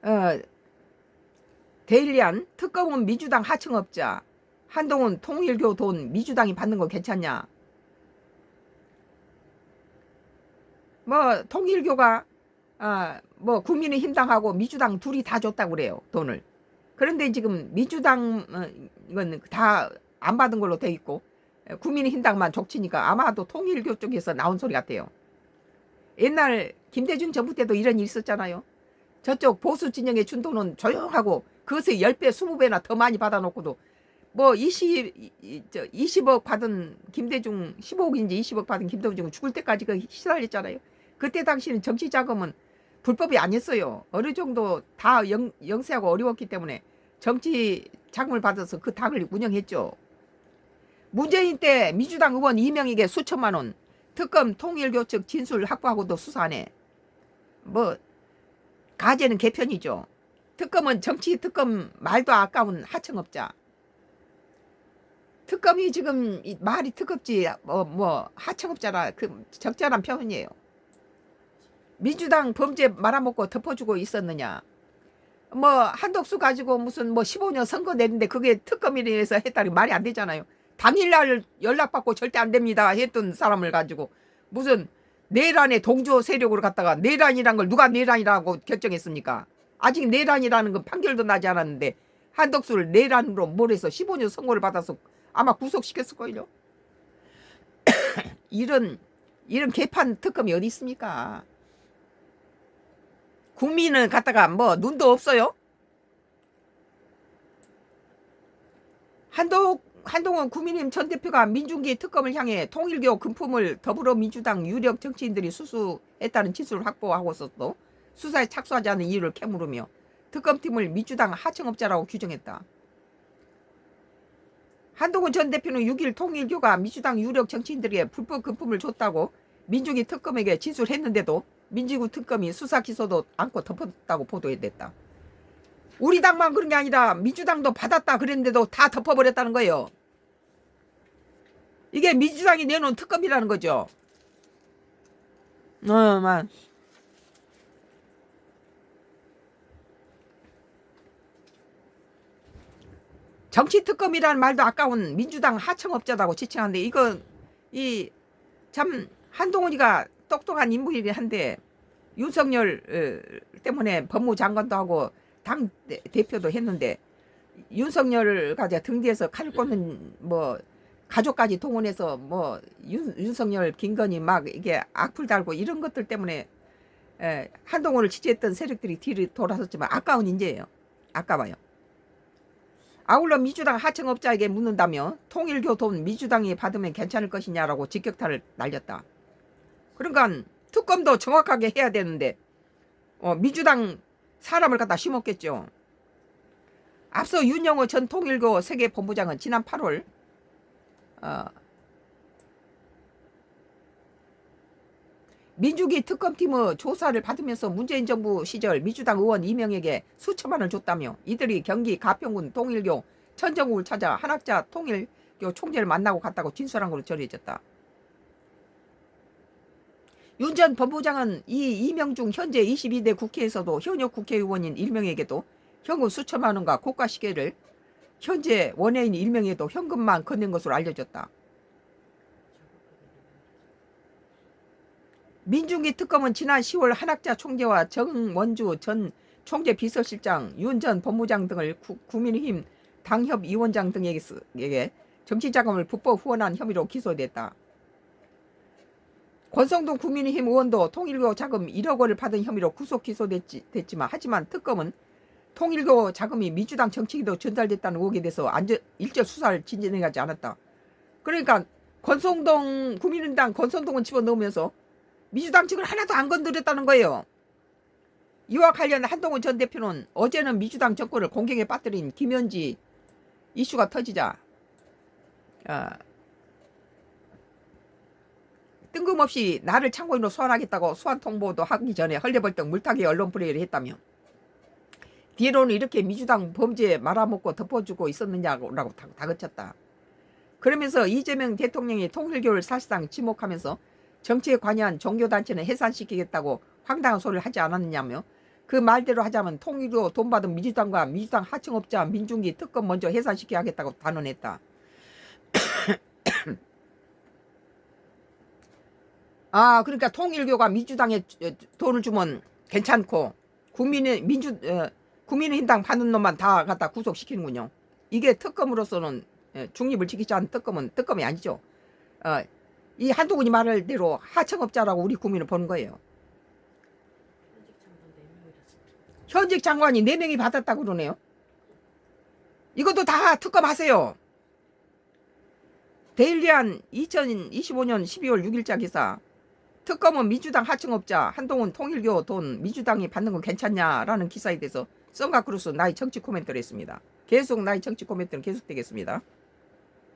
어, 데일리안 특검은 민주당 하청업자, 한동훈 통일교 돈 민주당이 받는 거 괜찮냐? 뭐 통일교가 뭐 국민의힘당하고 민주당 둘이 다 줬다고 그래요, 돈을. 그런데 지금 민주당 이건 다 안 받은 걸로 돼 있고 국민의힘당만 족치니까 아마도 통일교 쪽에서 나온 소리 같아요. 옛날 김대중 정부 때도 이런 일 있었잖아요. 저쪽 보수 진영의 준 돈은 조용하고 그것의 10배, 20배나 더 많이 받아놓고도 뭐 20억 받은 김대중 15억인지 20억 받은 김대중 죽을 때까지 그 시달렸잖아요. 그때 당시는 정치 자금은 불법이 아니었어요. 어느 정도 다 영세하고 어려웠기 때문에 정치 자금을 받아서 그 당을 운영했죠. 문재인 때 민주당 의원 2명에게 수천만 원, 특검 통일교 측 진술 확보하고도 수사 안 해. 뭐 가제는 개편이죠. 특검은 정치 특검 말도 아까운 하청업자. 특검이 지금 말이 특급지 뭐 하청업자라 그 적절한 표현이에요. 민주당 범죄 말아먹고 덮어주고 있었느냐. 뭐 한덕수 가지고 무슨 뭐 15년 선거 내는데 그게 특검이라서 했다니 말이 안 되잖아요. 당일날 연락받고 절대 안 됩니다 했던 사람을 가지고 무슨 내란의 동조 세력으로 갔다가 내란이란 걸 누가 내란이라고 결정했습니까? 아직 내란이라는 건 판결도 나지 않았는데 한덕수를 내란으로 몰아서 15년 선고를 받아서 아마 구속시켰을 거예요. 이런 개판 특검이 어디 있습니까? 국민은 갖다가 뭐 눈도 없어요. 한동훈 국민의힘 전 대표가 민중기 특검을 향해 통일교 금품을 더불어민주당 유력 정치인들이 수수했다는 진술을 확보하고서도 수사에 착수하지 않은 이유를 캐물으며 특검팀을 민주당 하청업자라고 규정했다. 한동훈 전 대표는 6일 통일교가 민주당 유력 정치인들에게 불법 금품을 줬다고 민중기 특검에게 진술했는데도 민주구 특검이 수사 기소도 않고 덮었다고 보도했다. 우리 당만 그런 게 아니라 민주당도 받았다 그랬는데도 다 덮어버렸다는 거예요. 이게 민주당이 내놓은 특검이라는 거죠. 정치 특검이라는 말도 아까운 민주당 하청업자라고 지칭하는데 이거 참 한동훈이가 똑똑한 인물이긴 한데 윤석열 때문에 법무장관도 하고 당 대표도 했는데 윤석열을 가자 등 뒤에서 칼 꽂는 뭐 가족까지 동원해서 뭐 윤석열 김건희 막 이게 악플 달고 이런 것들 때문에 한동훈을 지지했던 세력들이 뒤를 돌아섰지만 아까운 인재예요. 아까워요. 아울러 민주당 하청업자에게 묻는다며 통일교 돈 민주당이 받으면 괜찮을 것이냐라고 직격탄을 날렸다. 그러니까 특검도 정확하게 해야 되는데 민주당 사람을 갖다 심었겠죠. 앞서 윤영호 전 통일교 세계본부장은 지난 8월 민주기 특검팀의 조사를 받으면서 문재인 정부 시절 민주당 의원 2명에게 수천만 원을 줬다며 이들이 경기 가평군 통일교 천정국을 찾아 한학자 통일교 총재를 만나고 갔다고 진술한 것으로 전해졌다. 윤 전 법무장은 이 2명 중 현재 22대 국회에서도 현역 국회의원인 1명에게도 현금 수천만 원과 고가 시계를 현재 원외인 1명에도 현금만 건넨 것으로 알려졌다. 민중기 특검은 지난 10월 한학자 총재와 정원주 전 총재 비서실장, 윤 전 법무장 등을 국민의힘 당협위원장 등에게 정치자금을 불법 후원한 혐의로 기소됐다. 권성동 국민의힘 의원도 통일교 자금 1억 원을 받은 혐의로 구속 기소됐지만 하지만 특검은 통일교 자금이 민주당 정치인도 전달됐다는 의혹에 대해서 일절 수사를 진행하지 않았다. 그러니까 권성동 국민의당 권성동은 집어넣으면서 민주당 측을 하나도 안 건드렸다는 거예요. 이와 관련 한동훈 전 대표는 어제는 민주당 정권을 공격에 빠뜨린 김현지 이슈가 터지자 뜬금없이 나를 참고인으로 소환하겠다고 소환 통보도 하기 전에 헐레벌떡 물타기 언론 플레이를 했다며 뒤로는 이렇게 민주당 범죄 말아먹고 덮어주고 있었느냐고 다그쳤다. 그러면서 이재명 대통령이 통일교를 사실상 지목하면서 정치에 관여한 종교단체는 해산시키겠다고 황당한 소리를 하지 않았느냐며 그 말대로 하자면 통일교 돈 받은 민주당과 민주당 하청업자 민중기 특검 먼저 해산시켜야 하겠다고 단언했다. 아, 그러니까 통일교가 민주당에 돈을 주면 괜찮고 국민의힘당 받는 놈만 다 갖다 구속시키는군요. 이게 특검으로서는 중립을 지키지 않은 특검이 아니죠. 이 한동훈이 말대로 하청업자라고 우리 국민을 보는 거예요. 현직 장관이 4명이 받았다고 그러네요. 이것도 다 특검하세요. 데일리안 2025년 12월 6일자 기사. 특검은 민주당 하청업자 한동훈 통일교 돈 민주당이 받는 건 괜찮냐라는 기사에 대해서 썬가크루스 나의 정치 코멘트를 했습니다. 계속 나의 정치 코멘트는 계속되겠습니다.